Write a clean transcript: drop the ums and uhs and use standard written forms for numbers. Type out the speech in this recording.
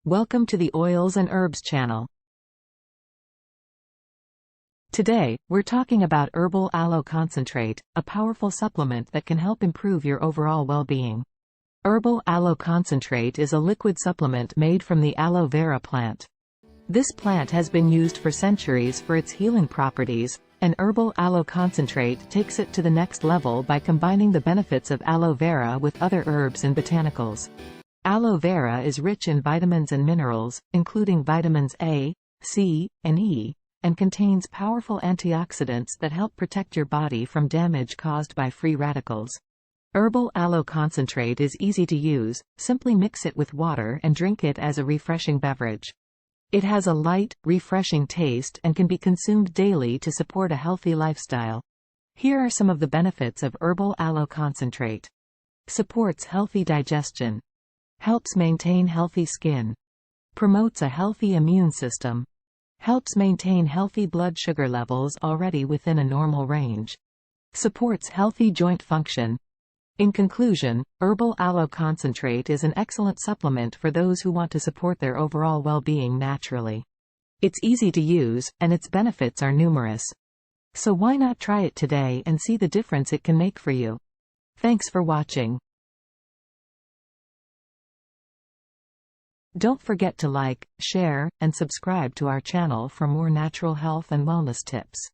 Welcome to the Oils and Herbs channel. Today, we're talking about Herbal Aloe Concentrate, a powerful supplement that can help improve your overall well-being. Herbal Aloe Concentrate is a liquid supplement made from the aloe vera plant. This plant has been used for centuries for its healing properties, and Herbal Aloe Concentrate takes it to the next level by combining the benefits of aloe vera with other herbs and botanicals. Aloe vera is rich in vitamins and minerals, including vitamins A, C, and E, and contains powerful antioxidants that help protect your body from damage caused by free radicals. Herbal Aloe Concentrate is easy to use. Simply mix it with water and drink it as a refreshing beverage. It has a light, refreshing taste and can be consumed daily to support a healthy lifestyle. Here are some of the benefits of Herbal Aloe Concentrate. Supports healthy digestion. Helps maintain healthy skin. Promotes a healthy immune system. Helps maintain healthy blood sugar levels already within a normal range. Supports healthy joint function. In conclusion, Herbal Aloe Concentrate is an excellent supplement for those who want to support their overall well-being naturally. It's easy to use, and its benefits are numerous. So why not try it today and see the difference it can make for you? Thanks for watching. Don't forget to like, share, and subscribe to our channel for more natural health and wellness tips.